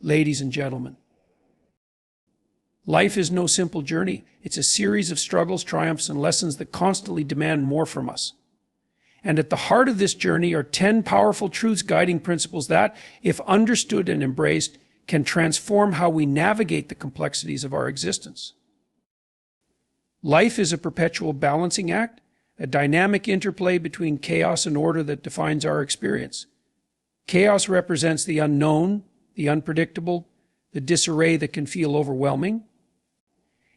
Ladies and gentlemen, life is no simple journey. It's a series of struggles, triumphs, and lessons that constantly demand more from us. And at the heart of this journey are 10 powerful truths, guiding principles that, if understood and embraced, can transform how we navigate the complexities of our existence. Life is a perpetual balancing act, a dynamic interplay between chaos and order that defines our experience. Chaos represents the unknown, the unpredictable, the disarray that can feel overwhelming.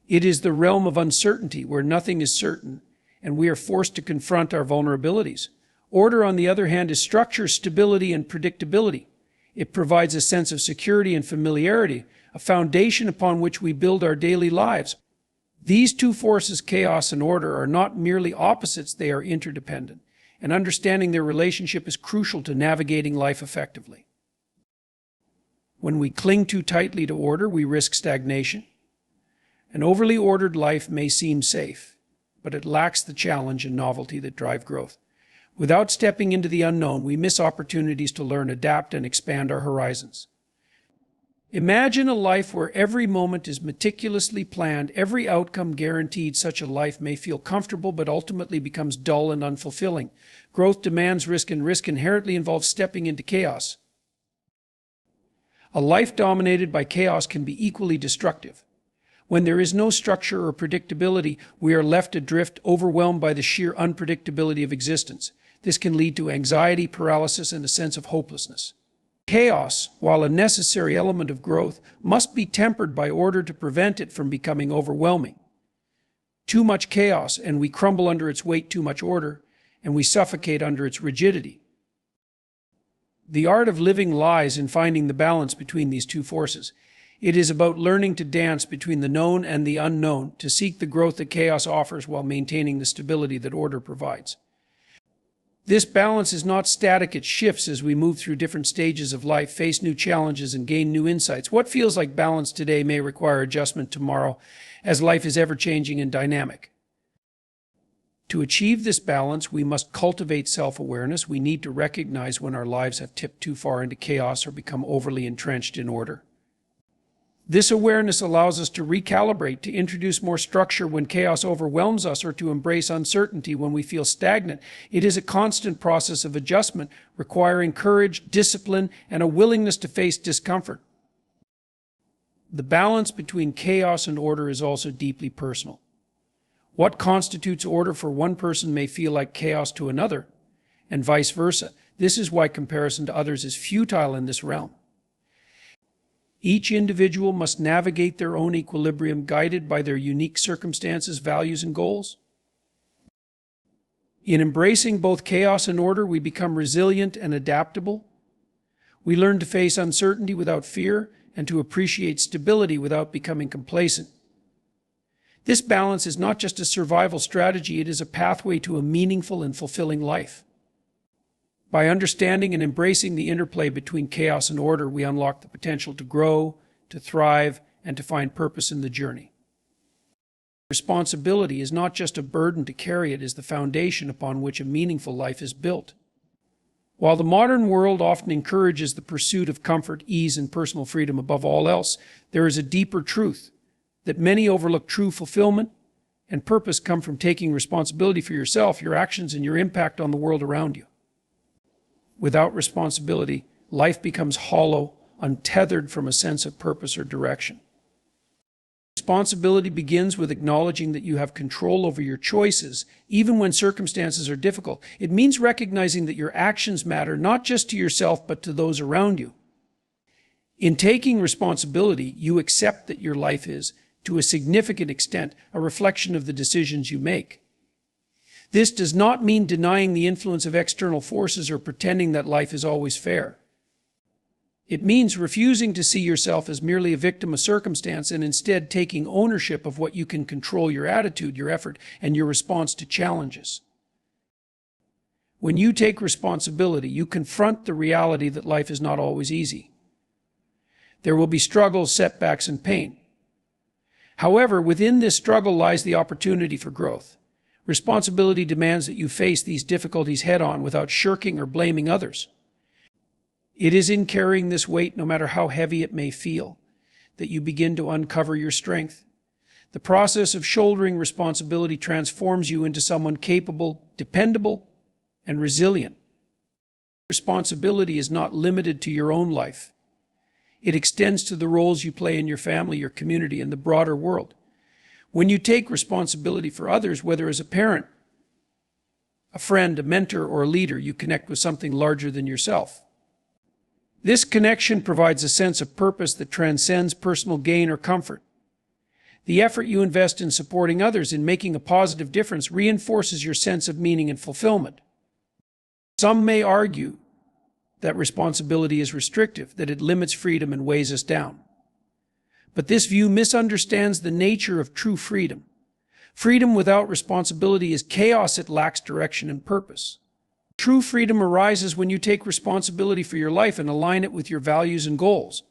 It is the realm of uncertainty where nothing is certain, and we are forced to confront our vulnerabilities. Order, on the other hand, is structure, stability, and predictability. It provides a sense of security and familiarity, a foundation upon which we build our daily lives. These two forces, chaos and order, are not merely opposites, they are interdependent, and understanding their relationship is crucial to navigating life effectively. When we cling too tightly to order, we risk stagnation. An overly ordered life may seem safe, but it lacks the challenge and novelty that drive growth. Without stepping into the unknown, we miss opportunities to learn, adapt, and expand our horizons. Imagine a life where every moment is meticulously planned, every outcome guaranteed. Such a life may feel comfortable, but ultimately becomes dull and unfulfilling. Growth demands risk, and risk inherently involves stepping into chaos. A life dominated by chaos can be equally destructive. When there is no structure or predictability, we are left adrift, overwhelmed by the sheer unpredictability of existence. This can lead to anxiety, paralysis, and a sense of hopelessness. Chaos, while a necessary element of growth, must be tempered by order to prevent it from becoming overwhelming. Too much chaos, and we crumble under its weight. Too much order, and we suffocate under its rigidity. The art of living lies in finding the balance between these two forces. It is about learning to dance between the known and the unknown, to seek the growth that chaos offers while maintaining the stability that order provides. This balance is not static, it shifts as we move through different stages of life, face new challenges, and gain new insights. What feels like balance today may require adjustment tomorrow, as life is ever-changing and dynamic. To achieve this balance, we must cultivate self-awareness. We need to recognize when our lives have tipped too far into chaos or become overly entrenched in order. This awareness allows us to recalibrate, to introduce more structure when chaos overwhelms us, or to embrace uncertainty when we feel stagnant. It is a constant process of adjustment, requiring courage, discipline, and a willingness to face discomfort. The balance between chaos and order is also deeply personal. What constitutes order for one person may feel like chaos to another, and vice versa. This is why comparison to others is futile in this realm. Each individual must navigate their own equilibrium, guided by their unique circumstances, values, and goals. In embracing both chaos and order, we become resilient and adaptable. We learn to face uncertainty without fear and to appreciate stability without becoming complacent. This balance is not just a survival strategy, it is a pathway to a meaningful and fulfilling life. By understanding and embracing the interplay between chaos and order, we unlock the potential to grow, to thrive, and to find purpose in the journey. Responsibility is not just a burden to carry, it is the foundation upon which a meaningful life is built. While the modern world often encourages the pursuit of comfort, ease, and personal freedom above all else, there is a deeper truth that many overlook. True fulfillment and purpose come from taking responsibility for yourself, your actions, and your impact on the world around you. Without responsibility, life becomes hollow, untethered from a sense of purpose or direction. Responsibility begins with acknowledging that you have control over your choices, even when circumstances are difficult. It means recognizing that your actions matter not just to yourself, but to those around you. In taking responsibility, you accept that your life is, to a significant extent, a reflection of the decisions you make. This does not mean denying the influence of external forces or pretending that life is always fair. It means refusing to see yourself as merely a victim of circumstance and instead taking ownership of what you can control: your attitude, your effort, and your response to challenges. When you take responsibility, you confront the reality that life is not always easy. There will be struggles, setbacks, and pain. However, within this struggle lies the opportunity for growth. Responsibility demands that you face these difficulties head-on without shirking or blaming others. It is in carrying this weight, no matter how heavy it may feel, that you begin to uncover your strength. The process of shouldering responsibility transforms you into someone capable, dependable, and resilient. Responsibility is not limited to your own life. It extends to the roles you play in your family, your community, and the broader world. When you take responsibility for others, whether as a parent, a friend, a mentor, or a leader, you connect with something larger than yourself. This connection provides a sense of purpose that transcends personal gain or comfort. The effort you invest in supporting others, in making a positive difference, reinforces your sense of meaning and fulfillment. Some may argue that responsibility is restrictive, that it limits freedom and weighs us down. But this view misunderstands the nature of true freedom. Freedom without responsibility is chaos. It lacks direction and purpose. True freedom arises when you take responsibility for your life and align it with your values and goals.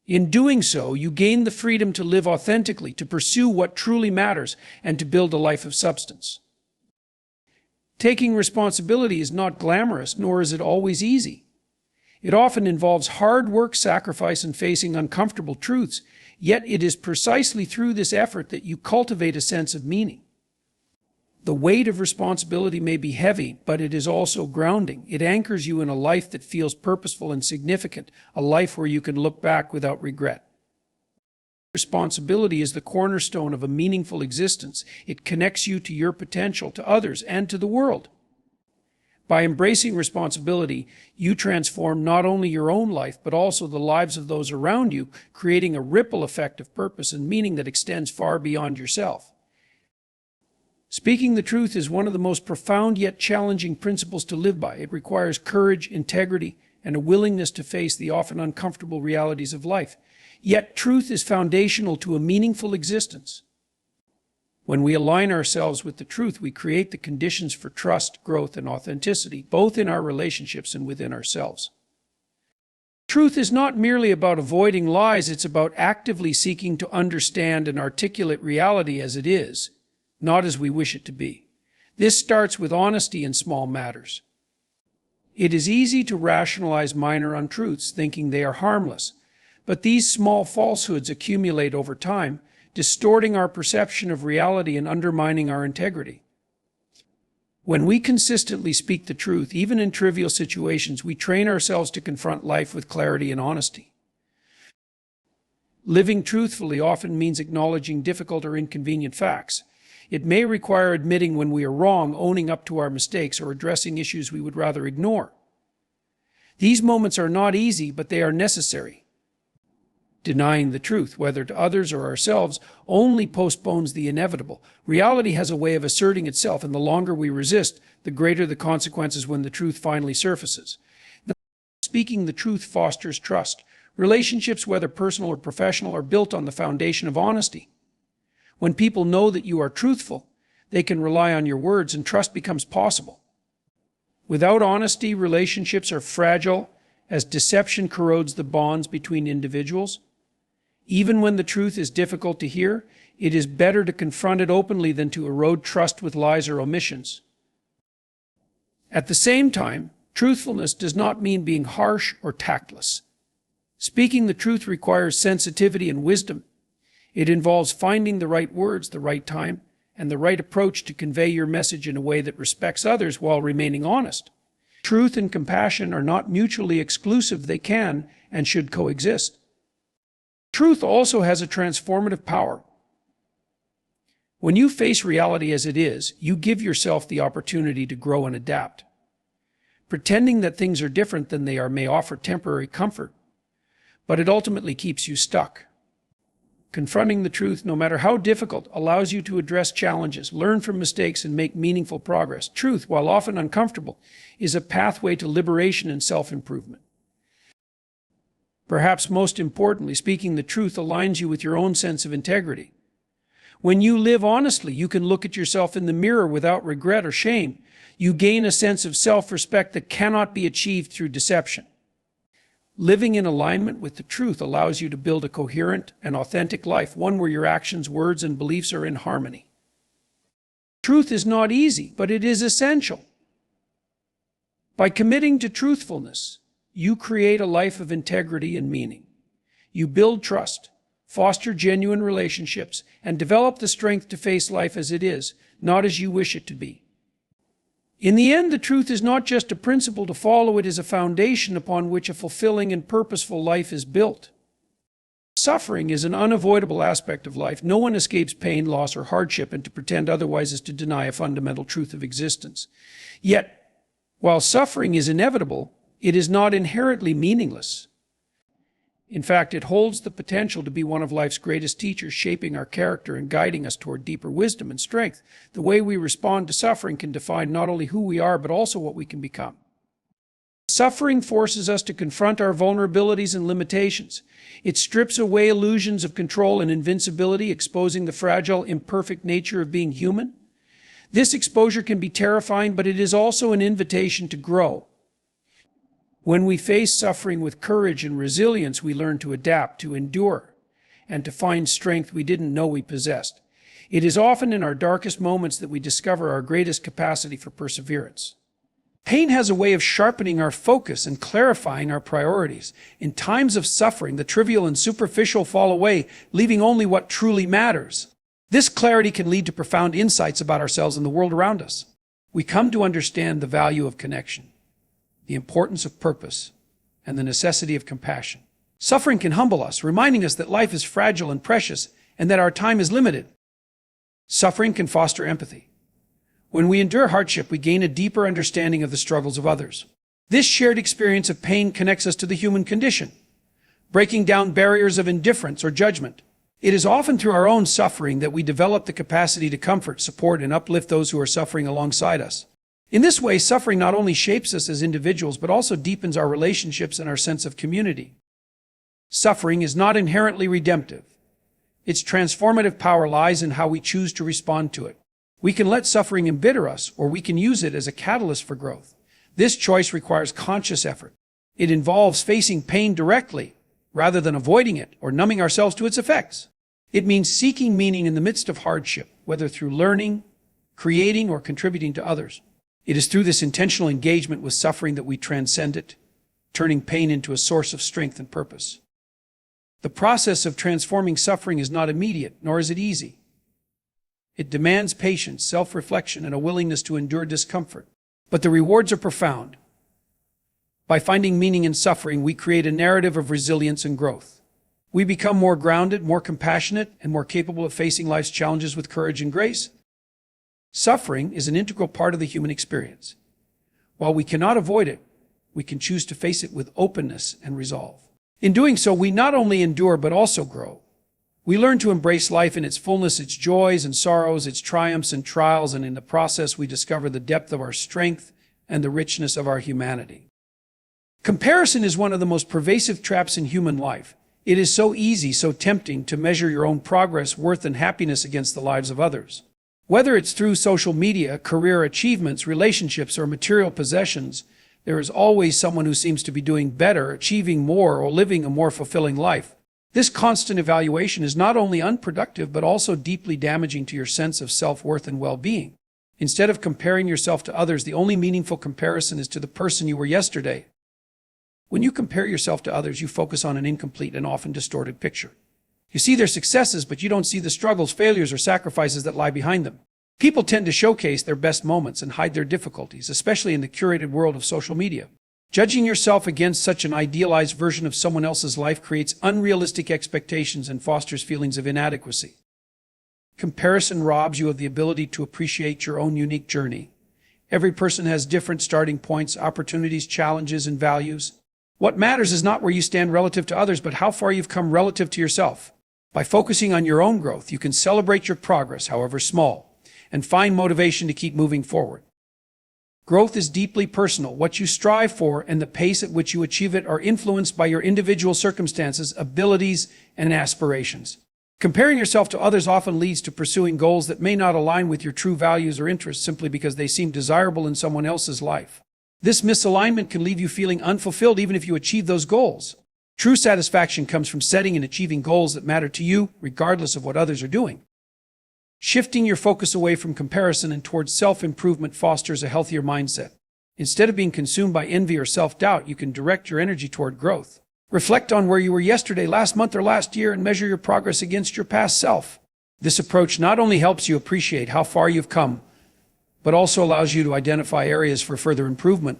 In doing so, you gain the freedom to live authentically, to pursue what truly matters, and to build a life of substance. Taking responsibility is not glamorous, nor is it always easy. It often involves hard work, sacrifice, and facing uncomfortable truths, yet it is precisely through this effort that you cultivate a sense of meaning. The weight of responsibility may be heavy, but it is also grounding. It anchors you in a life that feels purposeful and significant, a life where you can look back without regret. Responsibility is the cornerstone of a meaningful existence. It connects you to your potential, to others, and to the world. By embracing responsibility, you transform not only your own life, but also the lives of those around you, creating a ripple effect of purpose and meaning that extends far beyond yourself. Speaking the truth is one of the most profound yet challenging principles to live by. It requires courage, integrity, and a willingness to face the often uncomfortable realities of life. Yet truth is foundational to a meaningful existence. When we align ourselves with the truth, we create the conditions for trust, growth, and authenticity, both in our relationships and within ourselves. Truth is not merely about avoiding lies, it's about actively seeking to understand and articulate reality as it is, not as we wish it to be. This starts with honesty in small matters. It is easy to rationalize minor untruths, thinking they are harmless. But these small falsehoods accumulate over time, distorting our perception of reality and undermining our integrity. When we consistently speak the truth, even in trivial situations, we train ourselves to confront life with clarity and honesty. Living truthfully often means acknowledging difficult or inconvenient facts. It may require admitting when we are wrong, owning up to our mistakes, or addressing issues we would rather ignore. These moments are not easy, but they are necessary. Denying the truth, whether to others or ourselves, only postpones the inevitable. Reality has a way of asserting itself, and the longer we resist, the greater the consequences when the truth finally surfaces. Speaking the truth fosters trust. Relationships, whether personal or professional, are built on the foundation of honesty. When people know that you are truthful, they can rely on your words, and trust becomes possible. Without honesty, relationships are fragile, as deception corrodes the bonds between individuals. Even when the truth is difficult to hear, it is better to confront it openly than to erode trust with lies or omissions. At the same time, truthfulness does not mean being harsh or tactless. Speaking the truth requires sensitivity and wisdom. It involves finding the right words, the right time, and the right approach to convey your message in a way that respects others while remaining honest. Truth and compassion are not mutually exclusive. They can and should coexist. Truth also has a transformative power. When you face reality as it is, you give yourself the opportunity to grow and adapt. Pretending that things are different than they are may offer temporary comfort, but it ultimately keeps you stuck. Confronting the truth, no matter how difficult, allows you to address challenges, learn from mistakes, and make meaningful progress. Truth, while often uncomfortable, is a pathway to liberation and self-improvement. Perhaps most importantly, speaking the truth aligns you with your own sense of integrity. When you live honestly, you can look at yourself in the mirror without regret or shame. You gain a sense of self-respect that cannot be achieved through deception. Living in alignment with the truth allows you to build a coherent and authentic life, one where your actions, words, and beliefs are in harmony. Truth is not easy, but it is essential. By committing to truthfulness, You create a life of integrity and meaning. You build trust, foster genuine relationships, and develop the strength to face life as it is, not as you wish it to be. In the end, the truth is not just a principle to follow, it is a foundation upon which a fulfilling and purposeful life is built. Suffering is an unavoidable aspect of life. No one escapes pain, loss, or hardship, and to pretend otherwise is to deny a fundamental truth of existence. Yet, while suffering is inevitable, it is not inherently meaningless. In fact, it holds the potential to be one of life's greatest teachers, shaping our character and guiding us toward deeper wisdom and strength. The way we respond to suffering can define not only who we are, but also what we can become. Suffering forces us to confront our vulnerabilities and limitations. It strips away illusions of control and invincibility, exposing the fragile, imperfect nature of being human. This exposure can be terrifying, but it is also an invitation to grow. When we face suffering with courage and resilience, we learn to adapt, to endure, and to find strength we didn't know we possessed. It is often in our darkest moments that we discover our greatest capacity for perseverance. Pain has a way of sharpening our focus and clarifying our priorities. In times of suffering, the trivial and superficial fall away, leaving only what truly matters. This clarity can lead to profound insights about ourselves and the world around us. We come to understand the value of connection, the importance of purpose, and the necessity of compassion. Suffering can humble us, reminding us that life is fragile and precious, and that our time is limited. Suffering can foster empathy. When we endure hardship, we gain a deeper understanding of the struggles of others. This shared experience of pain connects us to the human condition, breaking down barriers of indifference or judgment. It is often through our own suffering that we develop the capacity to comfort, support, and uplift those who are suffering alongside us. In this way, suffering not only shapes us as individuals, but also deepens our relationships and our sense of community. Suffering is not inherently redemptive. Its transformative power lies in how we choose to respond to it. We can let suffering embitter us, or we can use it as a catalyst for growth. This choice requires conscious effort. It involves facing pain directly, rather than avoiding it or numbing ourselves to its effects. It means seeking meaning in the midst of hardship, whether through learning, creating, or contributing to others. It is through this intentional engagement with suffering that we transcend it, turning pain into a source of strength and purpose. The process of transforming suffering is not immediate, nor is it easy. It demands patience, self-reflection, and a willingness to endure discomfort. But the rewards are profound. By finding meaning in suffering, we create a narrative of resilience and growth. We become more grounded, more compassionate, and more capable of facing life's challenges with courage and grace. Suffering is an integral part of the human experience. While we cannot avoid it, we can choose to face it with openness and resolve. In doing so, we not only endure but also grow. We learn to embrace life in its fullness, its joys and sorrows, its triumphs and trials, and in the process we discover the depth of our strength and the richness of our humanity. Comparison is one of the most pervasive traps in human life. It is so easy, so tempting to measure your own progress, worth, and happiness against the lives of others. Whether it's through social media, career achievements, relationships, or material possessions, there is always someone who seems to be doing better, achieving more, or living a more fulfilling life. This constant evaluation is not only unproductive, but also deeply damaging to your sense of self-worth and well-being. Instead of comparing yourself to others, the only meaningful comparison is to the person you were yesterday. When you compare yourself to others, you focus on an incomplete and often distorted picture. You see their successes, but you don't see the struggles, failures, or sacrifices that lie behind them. People tend to showcase their best moments and hide their difficulties, especially in the curated world of social media. Judging yourself against such an idealized version of someone else's life creates unrealistic expectations and fosters feelings of inadequacy. Comparison robs you of the ability to appreciate your own unique journey. Every person has different starting points, opportunities, challenges, and values. What matters is not where you stand relative to others, but how far you've come relative to yourself. By focusing on your own growth, you can celebrate your progress, however small, and find motivation to keep moving forward. Growth is deeply personal. What you strive for and the pace at which you achieve it are influenced by your individual circumstances, abilities, and aspirations. Comparing yourself to others often leads to pursuing goals that may not align with your true values or interests simply because they seem desirable in someone else's life. This misalignment can leave you feeling unfulfilled even if you achieve those goals. True satisfaction comes from setting and achieving goals that matter to you, regardless of what others are doing. Shifting your focus away from comparison and towards self-improvement fosters a healthier mindset. Instead of being consumed by envy or self-doubt, you can direct your energy toward growth. Reflect on where you were yesterday, last month, or last year, and measure your progress against your past self. This approach not only helps you appreciate how far you've come, but also allows you to identify areas for further improvement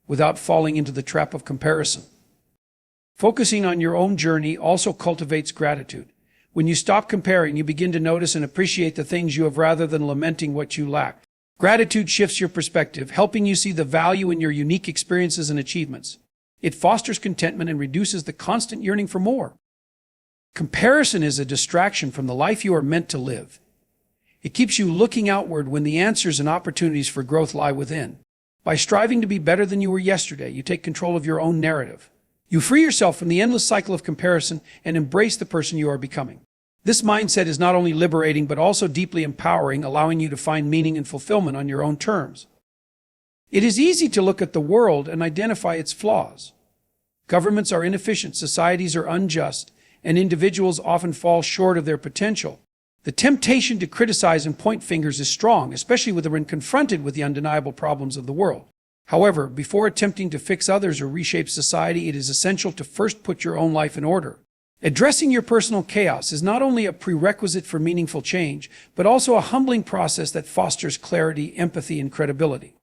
without falling into the trap of comparison. Focusing on your own journey also cultivates gratitude. When you stop comparing, you begin to notice and appreciate the things you have rather than lamenting what you lack. Gratitude shifts your perspective, helping you see the value in your unique experiences and achievements. It fosters contentment and reduces the constant yearning for more. Comparison is a distraction from the life you are meant to live. It keeps you looking outward when the answers and opportunities for growth lie within. By striving to be better than you were yesterday, you take control of your own narrative. You free yourself from the endless cycle of comparison and embrace the person you are becoming. This mindset is not only liberating but also deeply empowering, allowing you to find meaning and fulfillment on your own terms. It is easy to look at the world and identify its flaws. Governments are inefficient, societies are unjust, and individuals often fall short of their potential. The temptation to criticize and point fingers is strong, especially when confronted with the undeniable problems of the world. However, before attempting to fix others or reshape society, it is essential to first put your own life in order. Addressing your personal chaos is not only a prerequisite for meaningful change, but also a humbling process that fosters clarity, empathy, and credibility.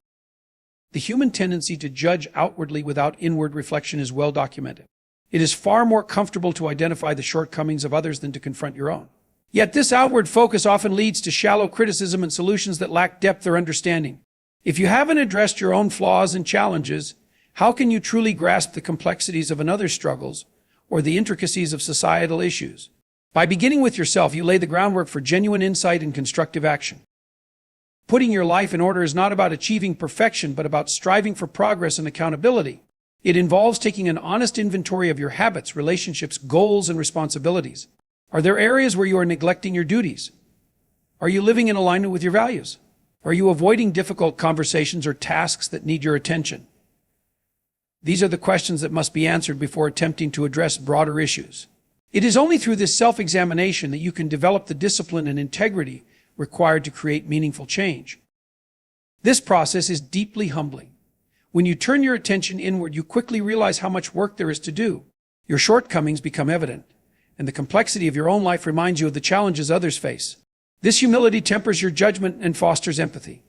The human tendency to judge outwardly without inward reflection is well documented. It is far more comfortable to identify the shortcomings of others than to confront your own. Yet this outward focus often leads to shallow criticism and solutions that lack depth or understanding. If you haven't addressed your own flaws and challenges, how can you truly grasp the complexities of another's struggles or the intricacies of societal issues? By beginning with yourself, you lay the groundwork for genuine insight and constructive action. Putting your life in order is not about achieving perfection, but about striving for progress and accountability. It involves taking an honest inventory of your habits, relationships, goals, and responsibilities. Are there areas where you are neglecting your duties? Are you living in alignment with your values? Are you avoiding difficult conversations or tasks that need your attention? These are the questions that must be answered before attempting to address broader issues. It is only through this self-examination that you can develop the discipline and integrity required to create meaningful change. This process is deeply humbling. When you turn your attention inward, you quickly realize how much work there is to do. Your shortcomings become evident, and the complexity of your own life reminds you of the challenges others face. This humility tempers your judgment and fosters empathy.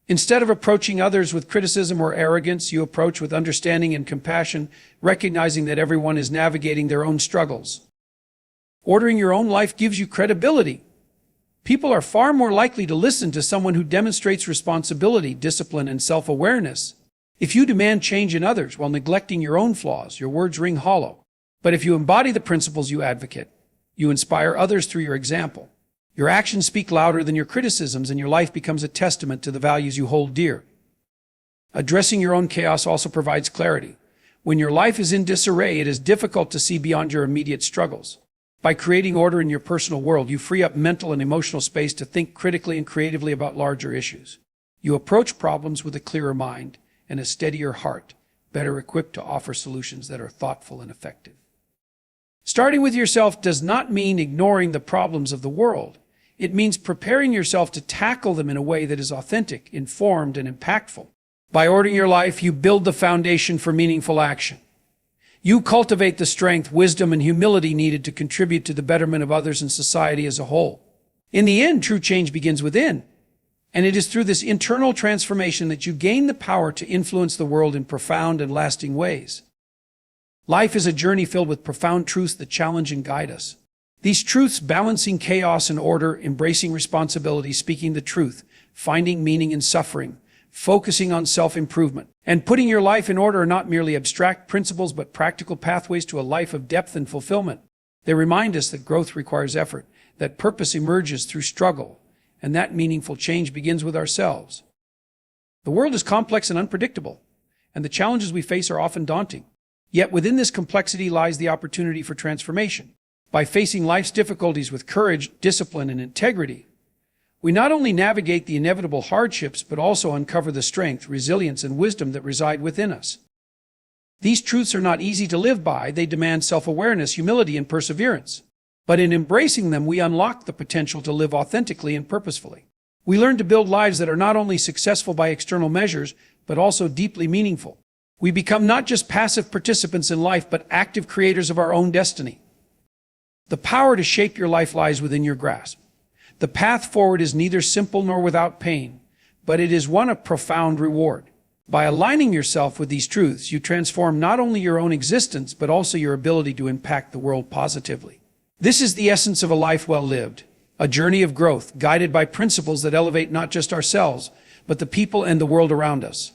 Instead of approaching others with criticism or arrogance, you approach with understanding and compassion, recognizing that everyone is navigating their own struggles. Ordering your own life gives you credibility. People are far more likely to listen to someone who demonstrates responsibility, discipline, and self-awareness. If you demand change in others while neglecting your own flaws, your words ring hollow. But if you embody the principles you advocate, you inspire others through your example. Your actions speak louder than your criticisms, and your life becomes a testament to the values you hold dear. Addressing your own chaos also provides clarity. When your life is in disarray, it is difficult to see beyond your immediate struggles. By creating order in your personal world, you free up mental and emotional space to think critically and creatively about larger issues. You approach problems with a clearer mind and a steadier heart, better equipped to offer solutions that are thoughtful and effective. Starting with yourself does not mean ignoring the problems of the world. It means preparing yourself to tackle them in a way that is authentic, informed, and impactful. By ordering your life, you build the foundation for meaningful action. You cultivate the strength, wisdom, and humility needed to contribute to the betterment of others and society as a whole. In the end, true change begins within, and it is through this internal transformation that you gain the power to influence the world in profound and lasting ways. Life is a journey filled with profound truths that challenge and guide us. These truths, balancing chaos and order, embracing responsibility, speaking the truth, finding meaning in suffering, focusing on self-improvement, and putting your life in order, are not merely abstract principles but practical pathways to a life of depth and fulfillment. They remind us that growth requires effort, that purpose emerges through struggle, and that meaningful change begins with ourselves. The world is complex and unpredictable, and the challenges we face are often daunting. Yet within this complexity lies the opportunity for transformation. By facing life's difficulties with courage, discipline, and integrity, we not only navigate the inevitable hardships, but also uncover the strength, resilience, and wisdom that reside within us. These truths are not easy to live by. They demand self-awareness, humility, and perseverance. But in embracing them, we unlock the potential to live authentically and purposefully. We learn to build lives that are not only successful by external measures, but also deeply meaningful. We become not just passive participants in life, but active creators of our own destiny. The power to shape your life lies within your grasp. The path forward is neither simple nor without pain, but it is one of profound reward. By aligning yourself with these truths, you transform not only your own existence, but also your ability to impact the world positively. This is the essence of a life well lived, a journey of growth guided by principles that elevate not just ourselves, but the people and the world around us.